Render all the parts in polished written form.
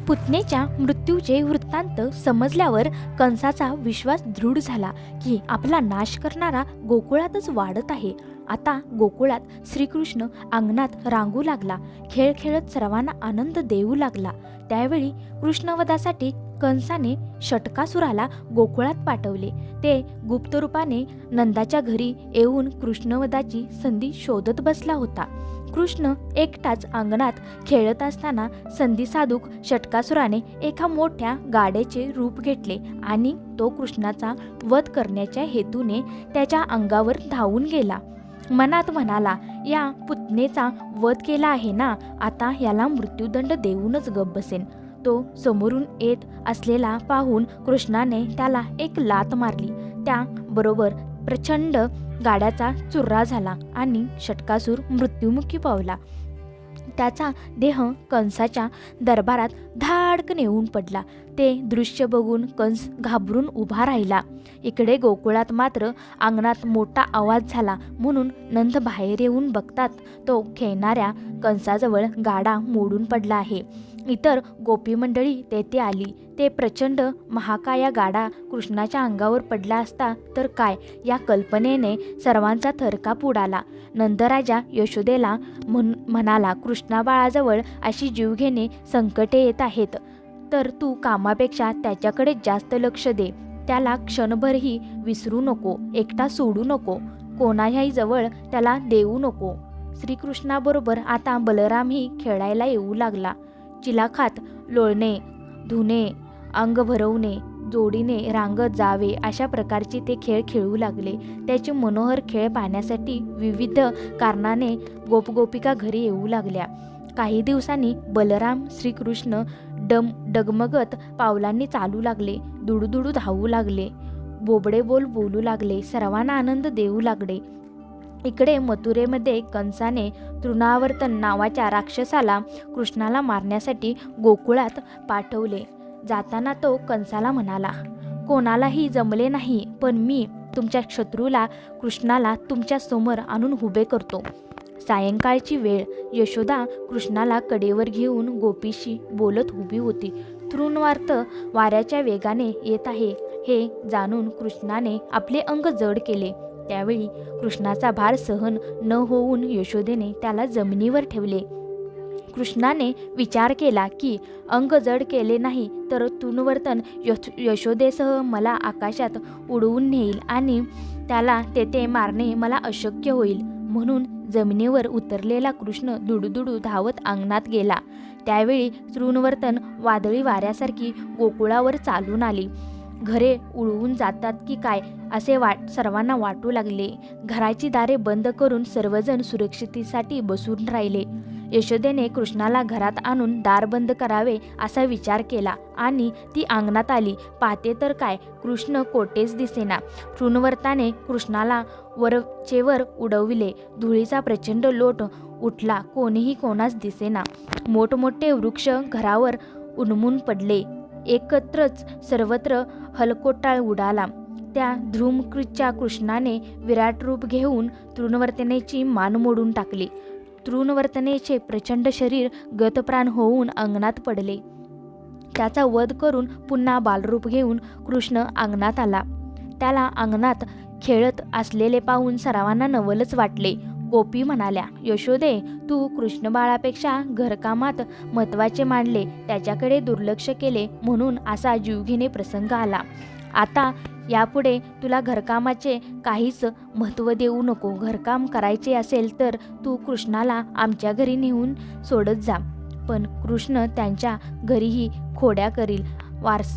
पुतणेच्या मृत्यूचे वृत्तांत समजल्यावर कंसाचा विश्वास दृढ झाला की आपला नाश करणारा गोकुळातच वाढत आहे. आता गोकुळात श्रीकृष्ण अंगणात रांगू लागला, खेळ खेळत सर्वांना आनंद देऊ लागला. त्यावेळी कृष्णवधासाठी कंसाने षटकासुराला गोकुळात पाठवले. ते गुप्त रूपाने नंदाच्या घरी येऊन कृष्णवधाची संधी शोधत बसला होता. कृष्ण एकटाच अंगणात खेळत असताना संधी साधूक षटकासुराने एका मोठ्या गाड्याचे रूप घेतले आणि तो कृष्णाचा वध करण्याच्या हेतूने त्याच्या अंगावर धावून गेला. मनात म्हणाला, या पुतणेचा वध केला आहे ना, आता याला मृत्यूदंड देऊनच गप्प बसेन. तो समोरून येत असलेला पाहून कृष्णाने त्याला एक लाथ मारली. त्याबरोबर प्रचंड गाड्याचा चुर्रा झाला आणि षटकासूर मृत्युमुखी पावला. त्याचा देह कंसाच्या दरबारात धाडकन येऊन पडला. ते दृश्य बघून कंस घाबरून उभा राहिला. इकडे गोकुळात मात्र अंगणात मोठा आवाज झाला म्हणून नंद बाहेर येऊन बघतात तो खेळणाऱ्या कंसाजवळ गाडा मोडून पडला आहे. इतर गोपी मंडळी तेथे आली. ते प्रचंड महाकाया गाडा कृष्णाच्या अंगावर पडला असता तर काय, या कल्पनेने सर्वांचा थरकाप उडाला. नंदराजा यशोदेला म्हणाला, कृष्णा बाळाजवळ अशी जीवघेणे संकटे येत आहेत तर तू कामापेक्षा त्याच्याकडे जास्त लक्ष दे. त्याला क्षणभरही विसरू नको, एकटा सोडू नको, कोणाच्याही जवळ त्याला देऊ नको. श्रीकृष्णाबरोबर आता बलरामही खेळायला येऊ लागला. चिलाखात लोळणे, धुणे, अंग भरवणे, जोडीने रांगत जावे अशा प्रकारचे ते खेळ खेळू लागले. त्याचे मनोहर खेळ पाहण्यासाठी विविध कारणाने गोपगोपिका घरी येऊ लागल्या. काही दिवसांनी बलराम श्रीकृष्ण डगमगत पावलांनी चालू लागले, दुडूदुडू धावू लागले, बोबडे बोल बोलू लागले, सर्वांना आनंद देऊ लागले. इकडे मथुरेमध्ये कंसाने तृणावर्तन नावाच्या राक्षसाला कृष्णाला मारण्यासाठी गोकुळात पाठवले. जाताना तो कंसाला म्हणाला, कोणालाही जमले नाही, पण मी तुमच्या शत्रूला कृष्णाला तुमच्या समोर आणून उभे करतो. सायंकाळची वेळ. यशोदा कृष्णाला कडेवर घेऊन गोपीशी बोलत उभी होती. तृणवार्त वाऱ्याच्या वेगाने येत आहे हे जाणून कृष्णाने आपले अंग जड केले. त्यावेळी कृष्णाचा भार सहन न होऊन यशोदेने त्याला जमिनीवर ठेवले. कृष्णाने विचार केला की अंग जड केले नाही तर तृणवर्तन यशोदेसह मला आकाशात उडवून नेईल आणि त्याला तेथे मारणे मला अशक्य होईल. म्हणून जमिनीवर उतरलेला कृष्ण दुडूदुडू धावत अंगणात गेला. त्यावेळी तृणवर्तन वादळी वाऱ्यासारखी गोकुळावर चालून आली. घरे उडवून जातात की काय असे सर्वांना वाटू लागले. घराची दारे बंद करून सर्वजण सुरक्षितेसाठी बसून राहिले. यशोदेने कृष्णाला घरात आणून दार बंद करावे असा विचार केला आणि ती अंगणात आली. पाहते तर काय, कृष्ण कोठेच दिसेना. तृणवर्ताने कृष्णाला वरचेवर उडविले. धुळीचा प्रचंड लोट उठला, कोणीही कोणास दिसेना. मोठमोठे वृक्ष घरावर उन्मून पडले. एकत्रच सर्वत्र हलकोटाळ उडाला. त्या धूमकृतच्या कृष्णाने विराट रूप घेऊन तृणवर्तनेची मान मोडून टाकली. तृणवर्तनेचे प्रचंड शरीर गतप्राण होऊन अंगणात पडले. त्याचा वध करून पुन्हा बालरूप घेऊन कृष्ण अंगणात आला. त्याला अंगणात खेळत असलेले पाहून सर्वांना नवलच वाटले. गोपी म्हणाल्या, यशोदे, तू कृष्ण बाळापेक्षा घरकामात महत्त्वाचे मानले, त्याच्याकडे दुर्लक्ष केले म्हणून असा जीवघेणे प्रसंग आला. आता यापुढे तुला घरकामाचे काहीच महत्त्व देऊ नको. घरकाम करायचे असेल तर तू कृष्णाला आमच्या घरी नेऊन सोडत जा. पण कृष्ण त्यांच्या घरीही खोड्या करील,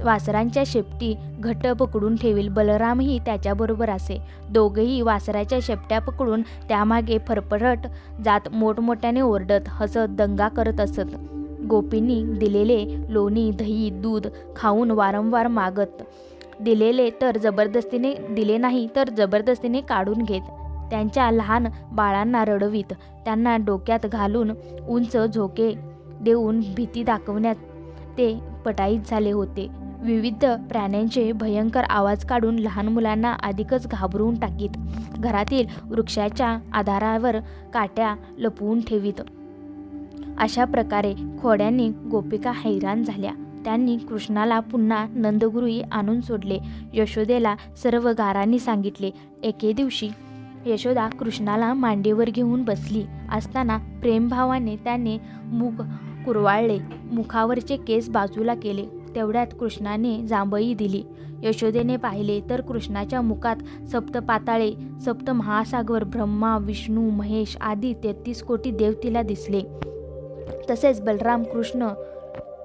वासरांच्या शेपटी घट्ट पकडून ठेवील. बलरामही त्याच्याबरोबर असे. दोघेही वासराच्या शेपट्या पकडून त्यामागे फरफरट जात मोठमोठ्याने ओरडत हसत दंगा करत असत. गोपींनी दिलेले लोणी, दही, दूध खाऊन वारंवार मागत. दिले नाही तर जबरदस्तीने काढून घेत. त्यांच्या लहान बाळांना रडवीत. त्यांना डोक्यात घालून उंच झोके देऊन भीती दाखवण्यात ते पटाईत झाले होते. विविध प्राण्यांचे भयंकर आवाज काढून लहान मुलांना अधिकच घाबरवून टाकीत. घरातील वृक्षाच्या आधारावर काट्या लपवून ठेवीत. अशा प्रकारे खोड्यांनी गोपिका हैराण झाल्या. त्यांनी कृष्णाला पुन्हा नंदगृही आणून सोडले. यशोदेला सर्व गारांनी सांगितले. एके दिवशी यशोदा कृष्णाला मांडीवर घेऊन बसली असताना प्रेमभावाने त्याने मुख कुरवाळले. मुखावरचे केस बाजूला केले. तेवढ्यात कृष्णाने जांभई दिली. यशोदेने पाहिले तर कृष्णाच्या मुखात सप्त पाताळे, सप्त महासागर, ब्रह्मा, विष्णू, महेश आदी 33 कोटी देव तिला दिसले. तसेच बलराम, कृष्ण,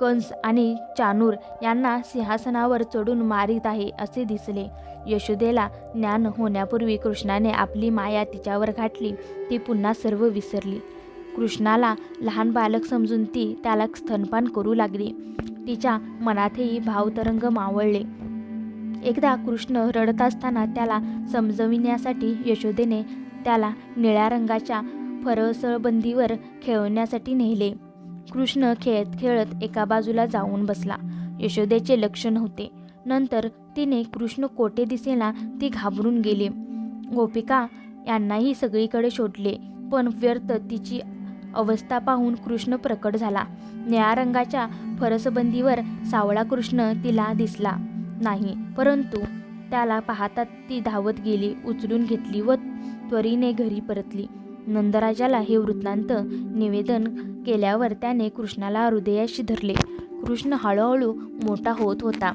कंस आणि चाणूर यांना सिंहासनावर चढून मारित आहे असे दिसले. यशोदेला ज्ञान होण्यापूर्वी कृष्णाने आपली माया तिच्यावर घातली. ती पुन्हा सर्व विसरली. कृष्णाला लहान बालक समजून ती त्याला स्तनपान करू लागली. तिच्या मनातही भावतरंग मावळले. एकदा कृष्ण रडत असताना त्याला समजविण्यासाठी यशोदेने त्याला निळ्या रंगाच्या फरसबंदीवर खेळवण्यासाठी नेले. कृष्ण खेळत खेळत एका बाजूला जाऊन बसला. यशोदेचे लक्ष नव्हते. नंतर तिने कृष्ण कोठे दिसेना ती घाबरून गेली. गोपिका यांनाही सगळीकडे शोधले, पण व्यर्थ. तिची अवस्था पाहून कृष्ण प्रकट झाला. निळ्या रंगाच्या फरसबंदीवर सावळा कृष्ण तिला दिसला नाही, परंतु त्याला पाहताच ती धावत गेली, उचलून घेतली व त्वरेने घरी परतली. नंदराजाला हे वृत्तांत निवेदन केल्यावर त्याने कृष्णाला हृदयाशी धरले. कृष्ण हळूहळू मोठा होत होता.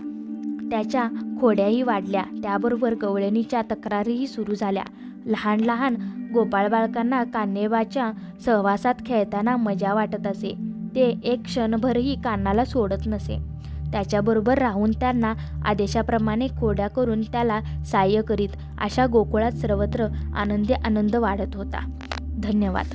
त्याच्या खोड्याही वाढल्या. त्याबरोबर गवळणीच्या तक्रारीही सुरू झाल्या. लहान लहान गोपाळ बालकांना कान्हेबाच्या सहवासात खेळताना मजा वाटत असे. ते एक क्षणभरही कान्हाला सोडत नसे. त्याच्याबरोबर राहून त्यांना आदेशाप्रमाणे खोड्या करून त्याला सहाय्य करीत. अशा गोकुळात सर्वत्र आनंद वाढत होता. धन्यवाद.